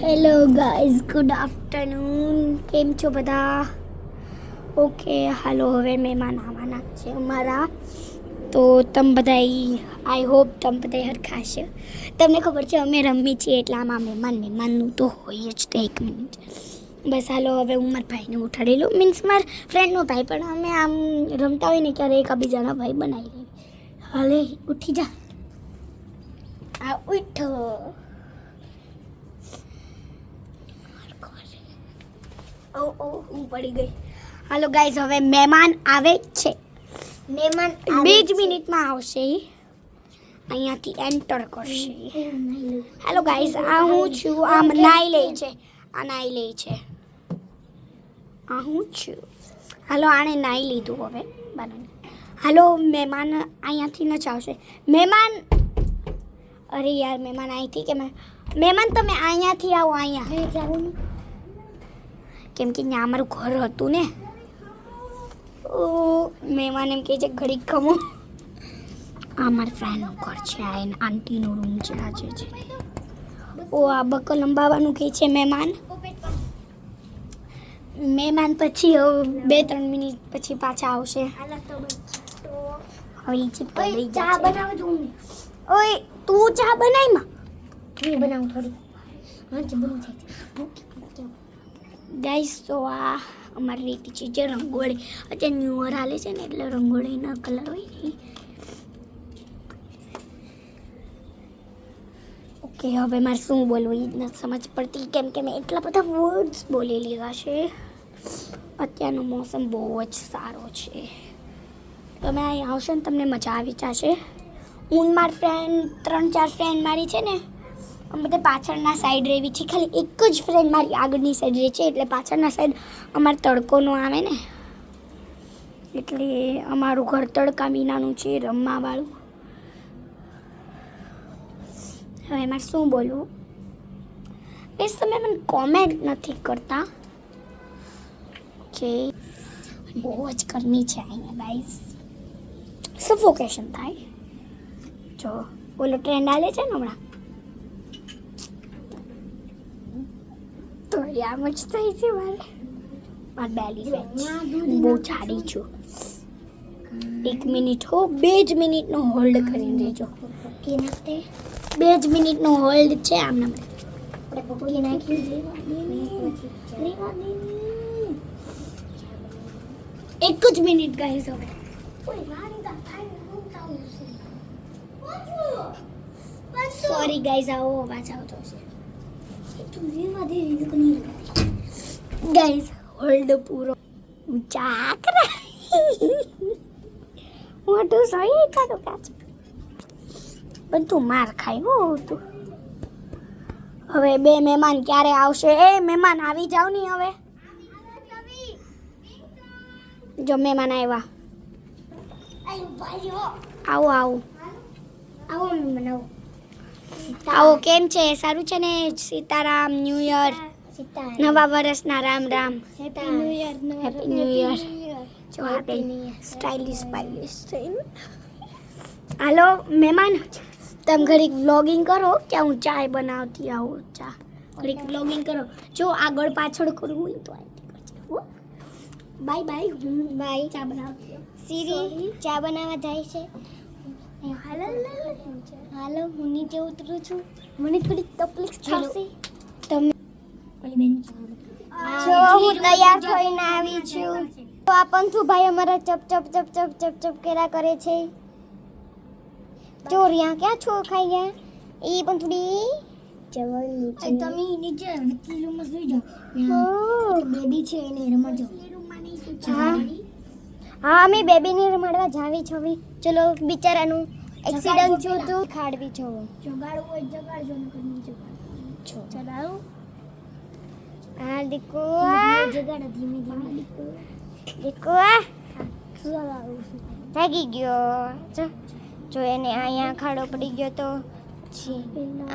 Hello guys, good afternoon. કેમ છો બધા? ઓકે, હાલો. હવે મહેમાન આવવાના છે અમારા, તો તમે બધા આઈ હોપ તમે બધા હરખા છે. તમને ખબર છે અમે રમી છીએ એટલે આમાં મહેમાનનું તો હોય જ. તો 1 મિનિટ બસ. હાલો, હવે હું મારા ભાઈને ઉઠાડી લઉં. મીન્સ મારા ફ્રેન્ડનો ભાઈ, પણ અમે આમ રમતા હોય ને ક્યારે એકબીજાના ભાઈ બનાવી લઈએ. હાલે, ઉઠી જા. આ ઉઠો. હું પડી ગઈ. હાલો ગાઈઝ, હવે મહેમાન આવે છે. મહેમાન 2 જ મિનિટમાં આવશે. અહીંયાથી એન્ટર કરશે. હાલો ગાઈઝ, આ હું છું. આ નાઈ લે છે. આ હું છું. હાલો, આણે નાઈ લીધું હવે. બરાબર. હાલો, મહેમાન અહીંયાથી ન આવશે. મહેમાન, અરે યાર, મહેમાન અહીંથી કે મહેમાન તમે અહીંયાથી આવો. અહીંયા કેમ કે ત્યાં અમારું ઘર હતું ને. મહેમાન એમ કહે છે ઘડીક ખમો. આ મારા ફ્રેન્ડનું ઘર છે. આ એને આંટીનો રૂમ છે. આ છે. આ બકલ લંબાવવાનું કહે છે મહેમાન. પછી 2-3 મિનિટ પછી પાછા આવશે. હવે ચા બનાવ છું. ઓય, તું ચા બનાવીમાં. હું બનાવું થોડી. ગાઈસ, તો આ અમારી રીતિ છે જે રંગોળી અત્યારે ન્યુ યર હાલે છે ને, એટલે રંગોળીના કલર હોય ને. ઓકે, હવે મારે શું બોલવું એ જ નથી સમજ પડતી, કેમ કે મેં એટલા બધા વર્ડ્સ બોલી લીધા છે. અત્યારનો મોસમ બહુ જ સારો છે. તમે અહીં આવશો ને તમને મજા આવી જશે. હું મારી ફ્રેન્ડ 3-4 ફ્રેન્ડ મારી છે ને, અમે બધા પાછળના સાઈડ રહેવી છે. ખાલી એક જ ફ્રેન્ડ મારી આગળની સાઈડ રહે છે, એટલે પાછળના સાઈડ અમારે તડકો નો આવે ને, એટલે અમારું ઘર તડકા મીનાનું છે, રમવાવાળું. હવે મારે શું બોલવું? બસ, તમે મને કોમેન્ટ નથી કરતા કે બહુ જ ગરમી છે અહીંયા ગાઈસ. સફોકેશન થાય. જો ઓલો ટ્રેન્ડ હાલે છે ને હમણાં, તો આમ જ થઈ છે મારે. મારી બેલી બહુ જાડી છું. 1 મિનિટ હો, 2 જ મિનિટનો હોલ્ડ કરીને રહેજો. 2 જ મિનિટનો હોલ્ડ છે. આમને એક જ મિનિટ ગાઈસ. હવે સોરી ગાઈસ, આવો અવાજ આવતો છે. ગાઈસ, હોલ્ડ પૂરો. ચાકરા મોટું સોઈ કાઢો કાચ. બધું માર ખાય હો તું. હવે 2 મહેમાન ક્યારે આવશે? એ મહેમાન આવી જાવ ની હવે. જો મહેમાન આવ્યા. આવો આવો. કેમ છે? સારું છે ને? સીતારામ, ન્યુ યર, નવા વર્ષના Ram Ram. Happy new year. જો આપણે સ્ટાઇલિશ થઈને. હાલો મહેમાન, તમે ઘડીક વ્લોગિંગ કરો કે હું ચાય બનાવતી આવું. ચા ઘડીક વ્લોગિંગ કરો. જો આગળ પાછળ કરવું હોય તો બાય. બાય. ચા બનાવતી. સીરી ચા બનાવવા જાય છે. હાલો, હું નીચે ઉતરું છું. મને થોડી તકલીફ થશે. તમે જો હું તૈયાર થઈને આવી છું. તો આ પંથુભાઈ અમારા ચપ કર્યા કરે છે. ચોરિયા ક્યાં છો ખાઈ ગયા? એ પણ થોડી તમે નીચે રૂમમાં સુઈ જાઓ. બેબી છે એને રમજો. હા, અમે બેબીને રમાડવા જાવી છવી. ચલો, બિચારાનું એક્સિડન્ટ થયું હતું. ખાડવી છો. જગાડવું હોય જગાડજો, છો ચલાવો. હા દીકો, જગાડ ધીમે દીકો. થાકી ગયો. જો એને અહીંયા ખાડો પડી ગયો તો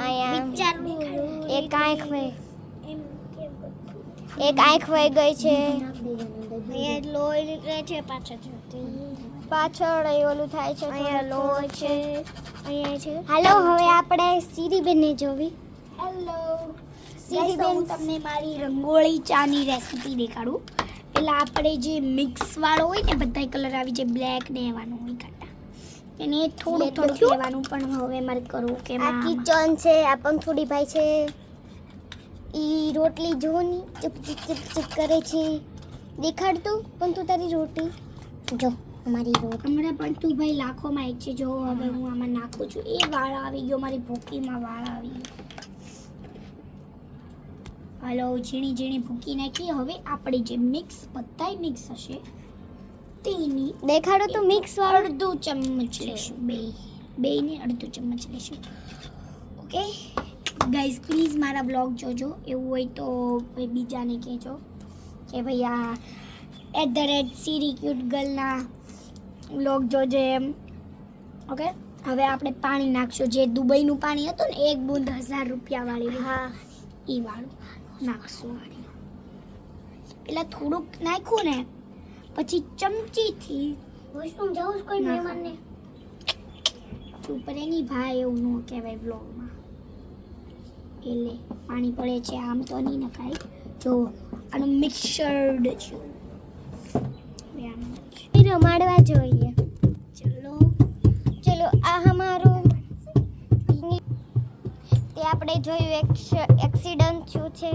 અહીંયા એક આંખ વહી ગઈ છે. અહીંયા લોહી નીકળે છે પાછળ ઓલું થાય છે. અહીંયા લોહી છે, અહીંયા છે. હાલો, હવે આપણે સીરી બેનને જોવી. હેલો Guys, તો હું તમને મારી રંગોળી ચાની રેસીપી દેખાડું. પેલા આપણે જે મિક્સ વાળો હોય ને બધાય કલર આવી જાય બ્લેક ને એવાનું હોય કાટા એને થોડું થોડું લેવાનું પણ હવે મારે કરવું કે આ કિચન છે આ પંખુડી ભાઈ છે ઈ રોટલી જોની ચુપ કરે છે દેખાડ તું પણ તું તારી રોટી જો અમારી રોટી હમણાં પણ તું ભાઈ લાખોમાં એક છે જો હવે હું આમાં નાખું છું એ વાળ આવી ગયો મારી ભૂકીમાં વાળ આવી ગયો હાલો ઝીણી ઝીણી ભૂકી નાખી હવે આપણે જે મિક્સ બધાય મિક્સ હશે તેની દેખાડો તો મિક્સ વાળો અડધું ચમચ લેશું બેને અડધું ચમચ લેશું ઓકે ગાઈઝ પ્લીઝ મારા બ્લોગ જોજો એવું હોય તો ભાઈ બીજાને કહેજો કે ભાઈ આ @SiriCuteGirlના બ્લોગ જોજે એમ ઓકે હવે આપણે પાણી નાખશું જે દુબઈનું પાણી હતું ને 1 બૂંદ 1000 રૂપિયા વાળી હા એ વાળું નાખશું પેલા થોડુંક નાખ્યું ને પછી ચમચીથી વોશરૂમ જાઉં કોઈ મહેમાનને ઉપર એની ભાઈ એવું ન કહેવાય બ્લોગમાં એટલે પાણી પડે છે આમ તો નહીં નખાય જો આનું મિક્સર્ડ છે રમાડવા જોઈએ ચલો આ અમારો તે આપણે જોયું એક્સિડન્ટ થયું છે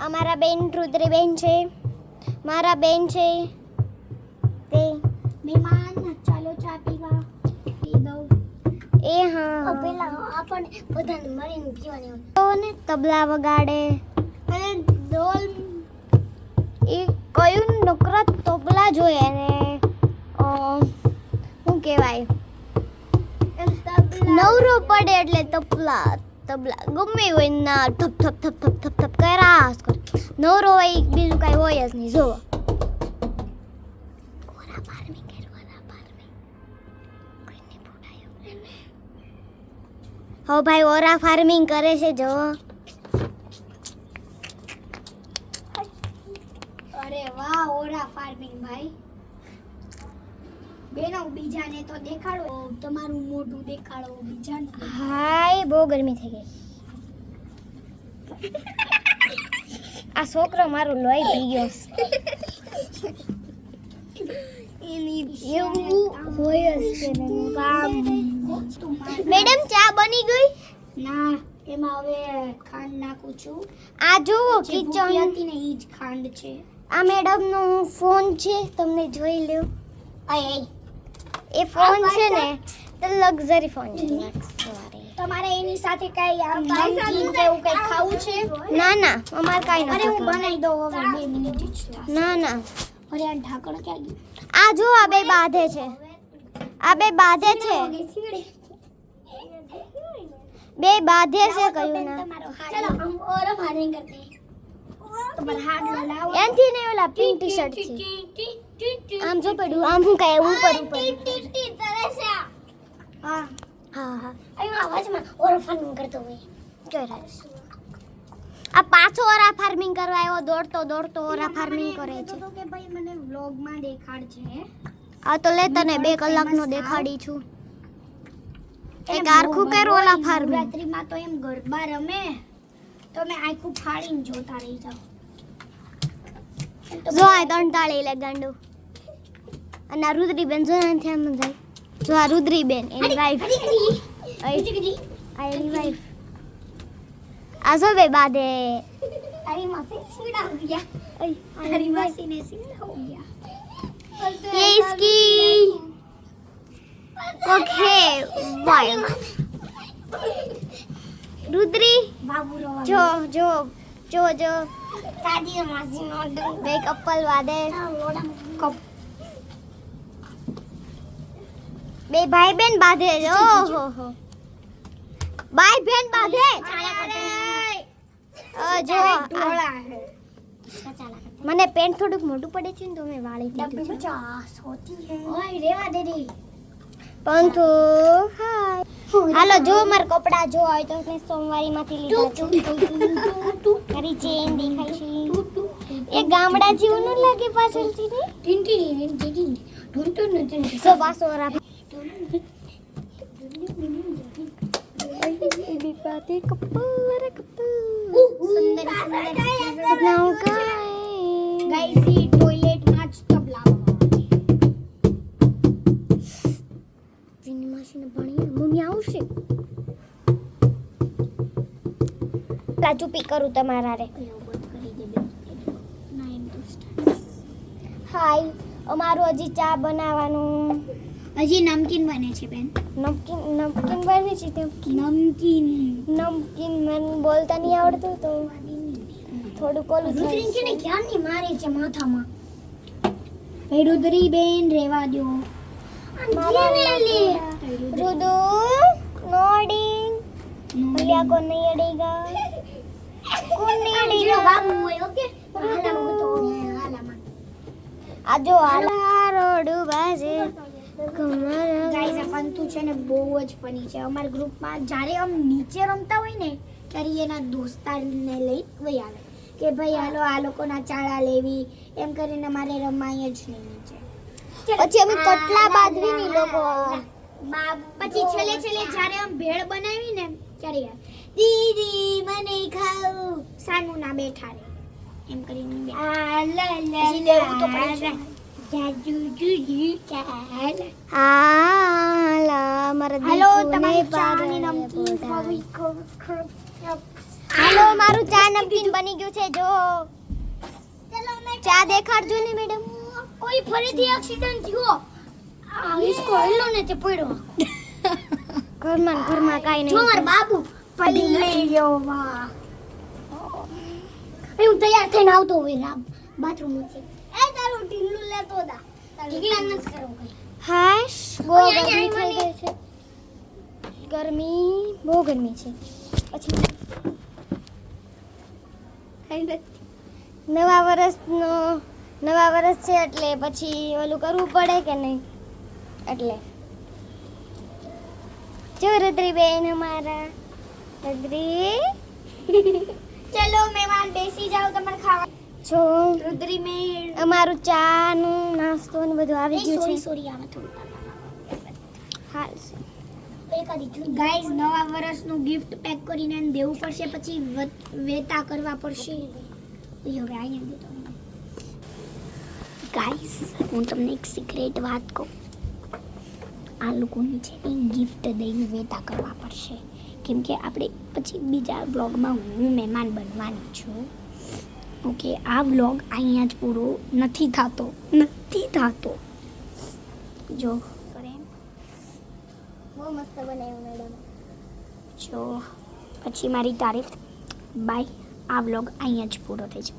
અમારા બેન રુદ્રીબેન છે મારા બેન છે તે મહેમાન ચાલો ચા પીવા પી દઉં એ હા પેલા આપણને બધાને મળીને પીવાની ને તબલા વગાડે અને ડોલ એ કયું નકરા તબલા જોઈએ ને શું કહેવાય નવરો પડે એટલે તબલા ગમે હોય ના થપ થપ થપ થપ થપ થપ કરાસ કરે નવરો હોય બીજું કાંઈ હોય જ નહીં જો હો ભાઈ ઓરા ફાર્મિંગ કરે છે જો અરે વાહ ઓરા ફાર્મિંગ ભાઈ બેનો બીજાને તો દેખાડો તમારું મોઢું દેખાડો બીજાને હાય બહુ ગરમી થઈ ગઈ આ છોકરો મારું લોહી પી ગયો એવું હોય જ મેડમ ચા બની ગઈ ના એમાં હવે ખાંડ નાખું છું આ જુઓ જે કિચન ભૂકી હતી ને ઈ જ ખાંડ છે આ મેડમનો ફોન છે તમને જોઈ લ્યો એ ફોન છે ને તો લક્ઝરી ફોન છે તમારે એની સાથે કઈ આમ નમકીન કે એવું કઈ ખાવું છે ના ના અમાર કાઈ અરે હું નથી બનાવી દઉં હવે 2 મિનિટ જ છે ના ના અરે આ ઢાંકણ ક્યાં ગયું આ જો આ બે બાંધે છે આ બે બાંધે છે બે બાંધે છે કયું ના चलो हम और फार्मिंग करते हैं તમાર હાથ લાવો એનથી ને ઓલા પિંક ટી-શર્ટ છે આમ જો પડ્યું આમ હું કહે ઉપર હા હા હા અયો અવાજમાં ઓર ફાર્મિંગ કરતો હોય જોઈ રહ્યો છું આ પાછો ઓરા ફાર્મિંગ કરવા આવ્યો દોડતો ઓરા ફાર્મિંગ કરે છે તો કે ભાઈ મને વ્લોગમાં દેખાડ છે આ તો લે તને 2 કલાકનો દેખાડી છું એક આરખું કર ઓલા ફાર્મિંગ નવરાત્રીમાં તો એમ ગરબા રમે તો મેં આખું ફાડીને જોતા રહી જાઉં જો આ દંતાળી લે ગાંડુ અને આ રુદ્રીબેન જો આથી આમ જાય જો આ રુદ્રીબેન એની વાઈફ આ એની વાઈફ આ જો બે બાદે अरे मासी सीधा हो गया अरे मासी ने सीधा हो गया ये इसकी ओके वाइफ रुद्री बाबू रो जो जो जो जो दादी मासी नो બે કપલ વાદે कप બે ભાઈ બેન બાંધે છે ઓહો હો ભાઈ બેન બાંધે જો डोला है મને પેન્ટ થોડુંક મોટું પડે છે ને તો મેં વાળી डब्बे દીધું છે 50 होती है ओए रेवा दीदी પરંતુ હાય હાલો જો માર કપડા જો હોય તો મેં સોમવારીમાંથી લીધા છે મારી ચેન દેખાય છે એ ગામડા જેવું ન લાગે પાછળથી ને टिंटी टिंटी ढूंढ સો પાસો રા બાતે કપૂર કપૂર now guys. ગાઈસ ઈ ટોયલેટમાં જ તબલા વિની માસીને ભણી મમ્મી આવશે. ચૂપી કરું તમારા રે. કરી દે બેન. ના એમ તો હાય, અમારું હજી ચા બનાવવાનું. હજી નમકીન બને છે બેન. નમકીન બને છે. નમકીન મને બોલતા નહીં આવડતું તો થોડું કોલું રુદ્રીન છે ને ક્યારની મારે છે માથામાં. ભાઈ રુદ્રી બેન રેવા દો. રુદુ નોડિંગ ભૈયા કો નહીં અડેગા. કોણ નહીં અડેગા? બાબુ હોય ઓકે. હાલામાં તો હાલામાં. આ જો આ રોડુ બાજે ગાઈસ આ પંતુ છે ને બહુ જ ફની છે. અમારા ગ્રુપમાં જ્યારે આમ નીચે રમતા હોય ને ત્યારે એના દોસ્તારને લઈ વહી આવે કે ભાઈ હાલો આ લોકોના ચાળા લેવી એમ કરીને મારે રમાય જ નહીં નીચે. પછી અમે કટલા બાંધવીની લોકો પછી છેલ્લે જ્યારે આમ ભેળ બનાવી ને ત્યારે યાર દીદી મને ખાવું સાનું ના બેઠા રે એમ કરીને પછી લેવું તો પડે છે. હાલા મારા હાલો દીકુને તમારી પાડે ચાની નમકીન હાલો મારું ચા નમકીન બની ગયું છે. જો ચા દેખાડજો ને મેડમ. કોઈ ફરીથી એક્સિડન્ટ થયો આ હિસકો હેલો ને તે પડ્યો ઘરમાં કાઈ જો નહીં. માર બાબુ પડી લઈ ગયો વાહ હું તૈયાર થઈને આવતો હોય રામ બાથરૂમ માંથી એ તારું ઢીલું લેતો દા ઢીલા ન કરો હાશ બહુ ઓય, ગરમી અહીંયા થઈ ગઈ છે. બહુ ગરમી છે. પછી નવા વર્ષ છે એટલે પછી ઓલું કરવું પડે કે નહીં એટલે. જો રુદ્રી બેન અમારા રુદ્રી ચલો મહેમાન બેસી જાઓ તમારે ખાવા જો રુદ્રી મેં અમારું ચા નું નાસ્તો ને બધું આવી ગયું છે. સોરી આમાં થોડું હાલ ગાઈઝ નવા વર્ષનું ગિફ્ટ પેક કરીને એને દેવું પડશે પછી વેતા કરવા પડશે એ હવે અહીંયા દેતો ગાઈઝ હું તમને એક સિક્રેટ વાત કહું આ લોકોને છે ને ગિફ્ટ દઈને વેતા કરવા પડશે કેમ કે આપણે પછી બીજા બ્લોગમાં હું મહેમાન બનવાની છું ઓકે આ બ્લોગ અહીંયા જ પૂરો નથી થતો જો બહુ મસ્ત બનાવ્યું મેડમ. જો પછી મારી તારીફ બાય આ વ્લોગ અહીંયા જ પૂરો થઈ છે.